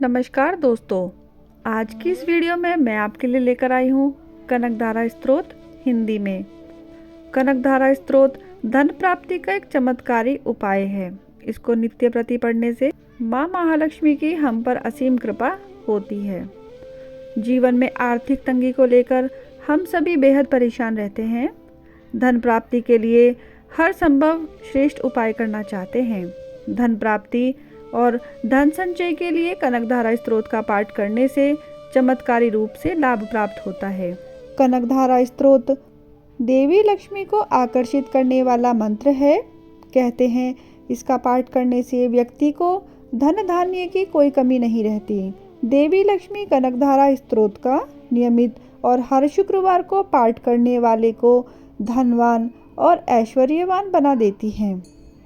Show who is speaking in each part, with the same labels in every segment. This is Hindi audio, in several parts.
Speaker 1: नमस्कार दोस्तों, आज की इस वीडियो में मैं आपके लिए लेकर आई हूँ कनकधारा स्तोत्र हिंदी में। कनकधारा स्तोत्र धन प्राप्ति का एक चमत्कारी उपाय है। इसको नित्य प्रति पढ़ने से माँ महालक्ष्मी की हम पर असीम कृपा होती है। जीवन में आर्थिक तंगी को लेकर हम सभी बेहद परेशान रहते हैं। धन प्राप्ति के लिए हर संभव श्रेष्ठ उपाय करना चाहते हैं। धन प्राप्ति और धन संचय के लिए कनकधारा स्तोत्र का पाठ करने से चमत्कारी रूप से लाभ प्राप्त होता है। कनकधारा स्तोत्र देवी लक्ष्मी को आकर्षित करने वाला मंत्र है। कहते हैं इसका पाठ करने से व्यक्ति को धन धान्य की कोई कमी नहीं रहती। देवी लक्ष्मी कनकधारा स्तोत्र का नियमित और हर शुक्रवार को पाठ करने वाले को धनवान और ऐश्वर्यवान बना देती हैं।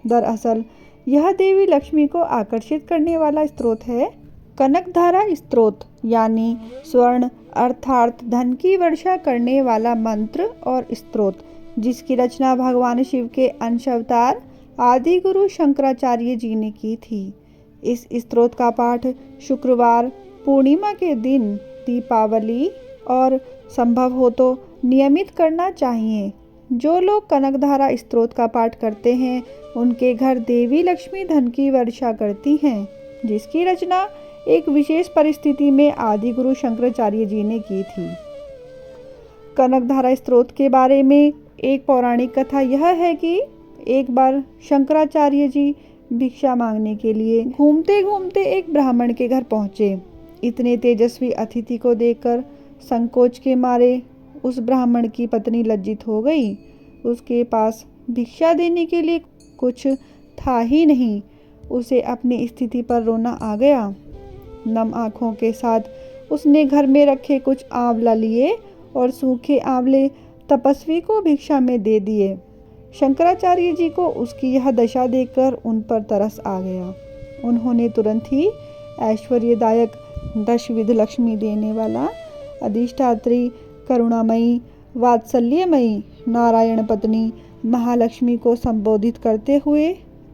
Speaker 1: दरअसल यह देवी लक्ष्मी को आकर्षित करने वाला स्तोत्र है। कनकधारा स्तोत्र यानी स्वर्ण अर्थात धन की वर्षा करने वाला मंत्र और स्तोत्र, जिसकी रचना भगवान शिव के अंश अवतार आदि गुरु शंकराचार्य जी ने की थी। इस स्तोत्र का पाठ शुक्रवार, पूर्णिमा के दिन, दीपावली और संभव हो तो नियमित करना चाहिए। जो लोग कनकधारा स्तोत्र का पाठ करते हैं उनके घर देवी लक्ष्मी धन की वर्षा करती हैं, जिसकी रचना एक विशेष परिस्थिति में आदि गुरु शंकराचार्य जी ने की थी। कनकधारा स्तोत्र के बारे में एक पौराणिक कथा यह है कि एक बार शंकराचार्य जी भिक्षा मांगने के लिए घूमते घूमते एक ब्राह्मण के घर पहुँचे। इतने तेजस्वी अतिथि को देखकर संकोच के मारे उस ब्राह्मण की पत्नी लज्जित हो गई। उसके पास भिक्षा देने के लिए कुछ था ही नहीं। उसे अपनी स्थिति पर रोना आ गया। नम आँखों के साथ उसने घर में रखे कुछ आंवला लिए और सूखे आंवले तपस्वी को भिक्षा में दे दिए। शंकराचार्य जी को उसकी यह दशा देखकर उन पर तरस आ गया। उन्होंने तुरंत ही ऐश्वर्यदायक दशविध लक्ष्मी देने वाला अधिष्ठात्री करुणामयी वात्सल्यमयी नारायण पत्नी महालक्ष्मी को संबोधित करते हुए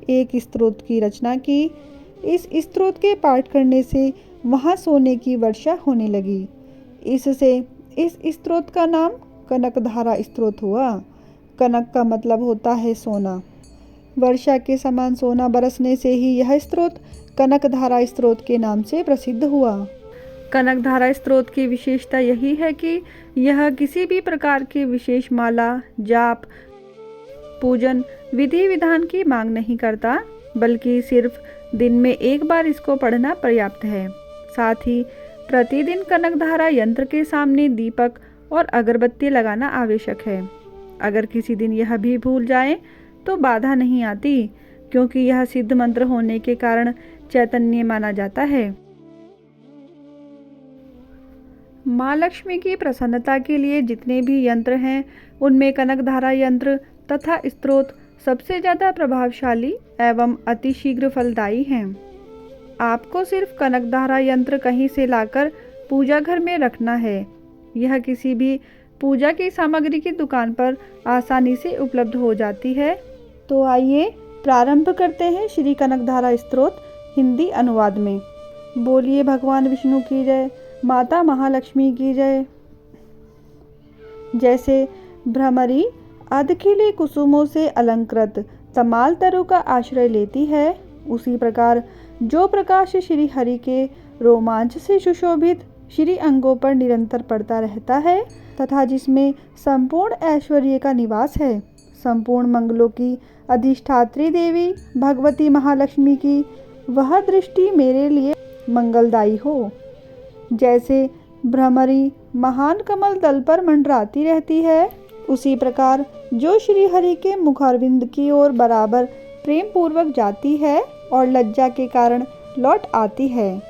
Speaker 1: एक स्तोत्र की रचना की। इस स्तोत्र के पाठ करने से वहाँ सोने की वर्षा होने लगी। इससे इस स्तोत्र का नाम कनकधारा स्तोत्र हुआ। कनक का मतलब होता है सोना। वर्षा के समान सोना बरसने से ही यह स्तोत्र कनकधारा स्तोत्र के नाम से प्रसिद्ध हुआ। कनकधारा स्तोत्र की विशेषता यही है कि यह किसी भी प्रकार की विशेष माला, जाप, पूजन विधि विधान की मांग नहीं करता, बल्कि सिर्फ दिन में एक बार इसको पढ़ना पर्याप्त है। साथ ही प्रतिदिन कनकधारा यंत्र के सामने दीपक और अगरबत्ती लगाना आवश्यक है। अगर किसी दिन यह भी भूल जाए तो बाधा नहीं आती, क्योंकि यह सिद्ध मंत्र होने के कारण चैतन्य माना जाता है। माँ लक्ष्मी की प्रसन्नता के लिए जितने भी यंत्र हैं उनमें कनकधारा यंत्र तथा स्तोत्र सबसे ज़्यादा प्रभावशाली एवं अतिशीघ्र फलदायी हैं। आपको सिर्फ कनकधारा यंत्र कहीं से लाकर पूजा घर में रखना है। यह किसी भी पूजा की सामग्री की दुकान पर आसानी से उपलब्ध हो जाती है। तो आइए प्रारंभ करते हैं श्री कनकधारा स्तोत्र हिंदी अनुवाद में। बोलिए भगवान विष्णु की जय, माता महालक्ष्मी की जय। जैसे भ्रमरी अधखिले कुसुमों से अलंकृत तमाल तरु का आश्रय लेती है, उसी प्रकार जो प्रकाश श्री हरि के रोमांच से सुशोभित श्री अंगों पर निरंतर पड़ता रहता है तथा जिसमें संपूर्ण ऐश्वर्य का निवास है, संपूर्ण मंगलों की अधिष्ठात्री देवी भगवती महालक्ष्मी की वह दृष्टि मेरे लिए मंगलदायी हो। जैसे भ्रमरी महान कमल दल पर मंडराती रहती है, उसी प्रकार जो श्री हरि के मुखारविंद की ओर बराबर प्रेम पूर्वक जाती है और लज्जा के कारण लौट आती है,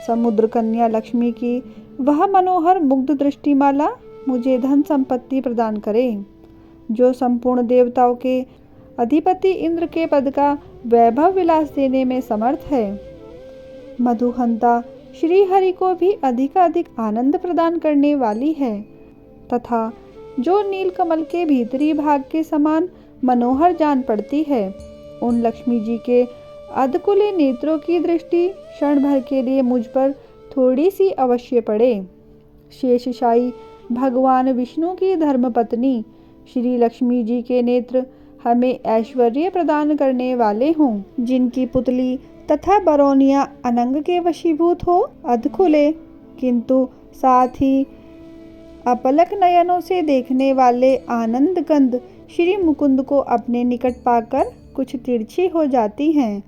Speaker 1: समुद्र कन्या लक्ष्मी की वह मनोहर मुग्ध दृष्टिमाला मुझे धन संपत्ति प्रदान करे। जो संपूर्ण देवताओं के अधिपति इंद्र के पद का वैभव विलास देने में समर्थ है। मधुहंता श्री हरि को भी अधिकाधिक आनंद प्रदान करने वाली है तथा जो नीलकमल के भीतरी भाग के समान मनोहर जान पड़ती है। उन लक्ष्मी जी के अधकुले नेत्रों की दृष्टि क्षण भर के लिए मुझ पर थोड़ी सी अवश्य पड़े। शेषशायी भगवान विष्णु की धर्मपत्नी श्री लक्ष्मी जी के नेत्र हमें ऐश्वर्य प्रदान करने वाले हों, जिनकी पुतली तथा बरौनिया अनंग के वशीभूत हो, अध खुले किंतु साथ ही अपलक नयनों से देखने वाले आनंद कंद श्री मुकुंद को अपने निकट पाकर कुछ तिरछी हो जाती हैं,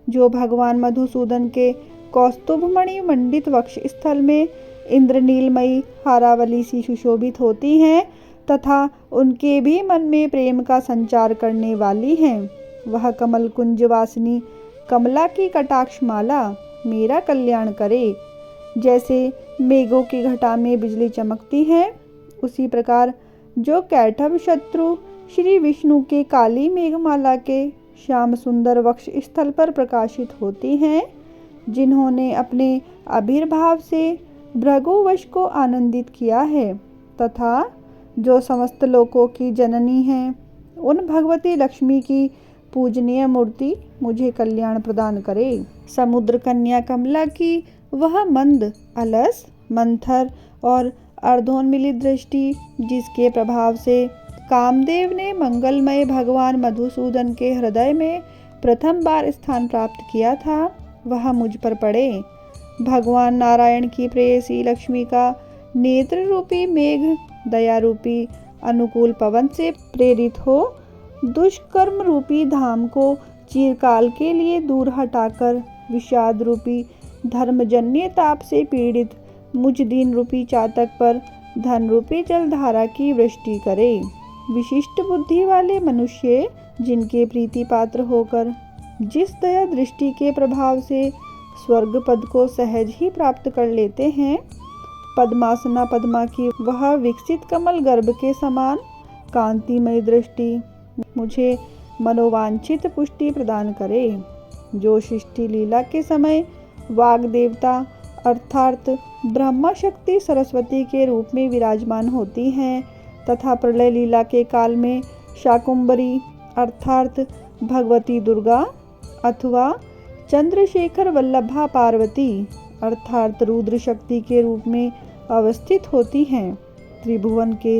Speaker 1: जो भगवान मधुसूदन के कौस्तुभमणि मंडित वक्ष स्थल में इंद्रनीलमयी हारावली सी सुशोभित होती हैं तथा उनके भी मन में प्रेम का संचार करने वाली हैं। वह कमल कुंज वासिनी कमला की कटाक्ष माला मेरा कल्याण करे। जैसे मेघों की घटा में बिजली चमकती है, उसी प्रकार जो कैटभ शत्रु श्री विष्णु के काली मेघमाला के श्याम सुंदर वक्ष स्थल पर प्रकाशित होती हैं, जिन्होंने अपने आविर्भाव से भृगुवश को आनंदित किया है, तथा जो समस्त लोकों की जननी हैं, उन भगवती लक्ष्मी की पूजनीय मूर्ति मुझे कल्याण प्रदान करे। समुद्र कन्या कमला की वह मंद, अलस, मंथर और अर्धोन्मिलित दृष्टि, जिसके प्रभाव से कामदेव ने मंगलमय भगवान मधुसूदन के हृदय में प्रथम बार स्थान प्राप्त किया था, वह मुझ पर पड़े। भगवान नारायण की प्रेयसी लक्ष्मी का नेत्र रूपी मेघ दया रूपी अनुकूल पवन से प्रेरित हो दुष्कर्म रूपी धाम को चिरकाल के लिए दूर हटाकर विषाद रूपी धर्मजन्य ताप से पीड़ित मुझ दीन रूपी चातक पर धन रूपी जलधारा की वृष्टि करे। विशिष्ट बुद्धि वाले मनुष्य जिनके प्रीति पात्र होकर जिस दया दृष्टि के प्रभाव से स्वर्ग पद को सहज ही प्राप्त कर लेते हैं, पद्मासना पद्मा की वह विकसित कमल गर्भ के समान कांतिमय दृष्टि मुझे मनोवांछित पुष्टि प्रदान करे। जो सृष्टि लीला के समय वाग देवता अर्थात ब्रह्मा शक्ति सरस्वती के रूप में विराजमान होती हैं तथा प्रलय लीला के काल में शाकुंभरी अर्थात भगवती दुर्गा अथवा चंद्रशेखर वल्लभा पार्वती अर्थात रुद्र शक्ति के रूप में अवस्थित होती हैं। त्रिभुवन के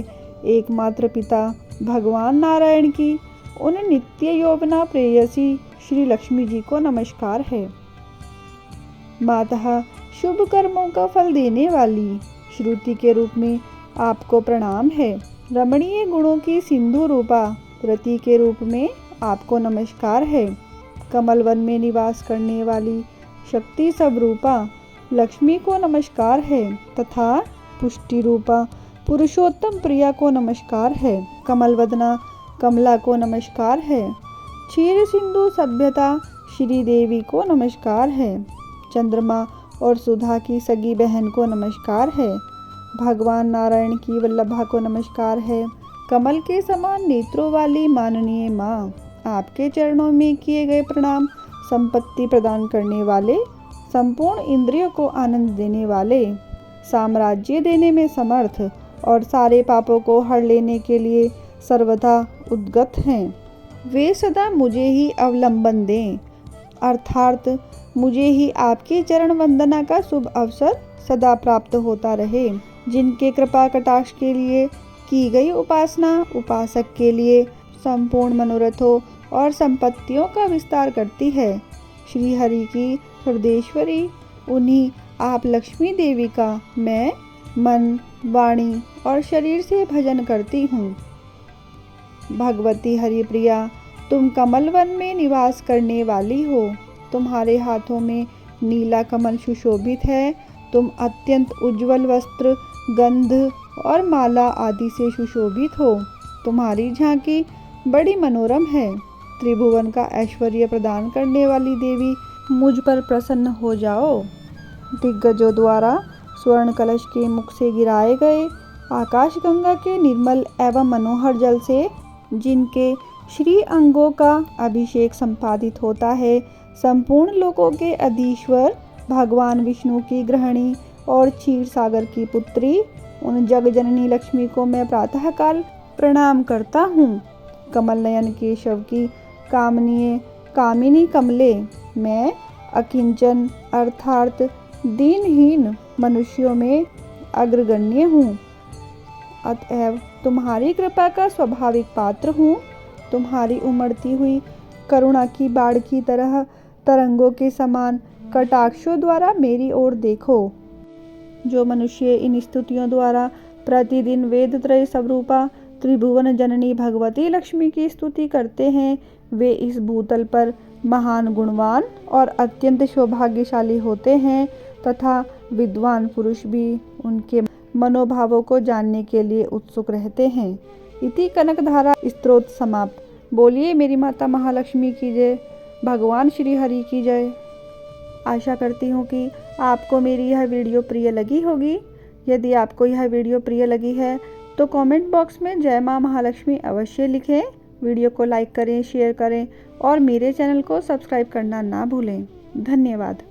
Speaker 1: एकमात्र पिता भगवान नारायण की उन नित्य यौवना प्रेयसी श्री लक्ष्मी जी को नमस्कार है। मातः शुभ कर्मों का फल देने वाली श्रुति के रूप में आपको प्रणाम है। रमणीय गुणों की सिंधु रूपा रति के रूप में आपको नमस्कार है। कमल वन में निवास करने वाली शक्ति स्वरूपा लक्ष्मी को नमस्कार है तथा पुष्टि रूपा पुरुषोत्तम प्रिया को नमस्कार है। कमल वदना कमला को नमस्कार है। क्षीर सिंधु सभ्यता श्री देवी को नमस्कार है। चंद्रमा और सुधा की सगी बहन को नमस्कार है। भगवान नारायण की वल्लभा को नमस्कार है। कमल के समान नेत्रों वाली माननीय माँ, आपके चरणों में किए गए प्रणाम। संपत्ति प्रदान करने वाले, संपूर्ण इंद्रियों को आनंद देने वाले, साम्राज्य देने में समर्थ और सारे पापों को हर लेने के लिए सर्वथा उद्गत हैं। वे सदा मुझे ही अवलंबन दें अर्थात मुझे ही आपकी चरण वंदना का शुभ अवसर सदा प्राप्त होता रहे। जिनके कृपा कटाक्ष के लिए की गई उपासना उपासक के लिए संपूर्ण मनोरथों और संपत्तियों का विस्तार करती है। श्री हरि की हृदयेश्वरी उन्हीं आप लक्ष्मी देवी का मैं मन, वाणी और शरीर से भजन करती हूँ। भगवती हरिप्रिया, तुम कमल वन में निवास करने वाली हो। तुम्हारे हाथों में नीला कमल सुशोभित है। तुम अत्यंत उज्जवल वस्त्र, गंध और माला आदि से सुशोभित हो। तुम्हारी झांकी बड़ी मनोरम है। त्रिभुवन का ऐश्वर्य प्रदान करने वाली देवी, मुझ पर प्रसन्न हो जाओ। दिग्गजों द्वारा स्वर्ण कलश के मुख से गिराए गए आकाश गंगा के निर्मल एवं मनोहर जल से जिनके श्री अंगों का अभिषेक संपादित होता है, संपूर्ण लोकों के अधीश्वर भगवान विष्णु की गृहिणी और क्षीर सागर की पुत्री उन जग जननी लक्ष्मी को मैं प्रातःकाल प्रणाम करता हूँ। कमल नयन केशव की कामिनी कमले, मैं अकिंचन अर्थात दीनहीन मनुष्यों में अग्रगण्य हूँ। अतएव तुम्हारी कृपा का स्वाभाविक पात्र हूँ। तुम्हारी उमड़ती हुई करुणा की बाढ़ की तरह तरंगों के समान कटाक्षों द्वारा मेरी ओर देखो। जो मनुष्य इन स्तुतियों द्वारा प्रतिदिन वेद त्रय स्वरूपा त्रिभुवन जननी भगवती लक्ष्मी की स्तुति करते हैं, वे इस भूतल पर महान गुणवान और अत्यंत सौभाग्यशाली होते हैं तथा विद्वान पुरुष भी उनके मनोभावों को जानने के लिए उत्सुक रहते हैं। इति कनकधारा स्तोत्र समाप्त। बोलिए मेरी माता महालक्ष्मी की जय, भगवान श्री हरि की जय। आशा करती हूँ कि आपको मेरी यह वीडियो प्रिय लगी होगी। यदि आपको यह वीडियो प्रिय लगी है तो कमेंट बॉक्स में जय माँ महालक्ष्मी अवश्य लिखें। वीडियो को लाइक करें, शेयर करें और मेरे चैनल को सब्सक्राइब करना ना भूलें। धन्यवाद।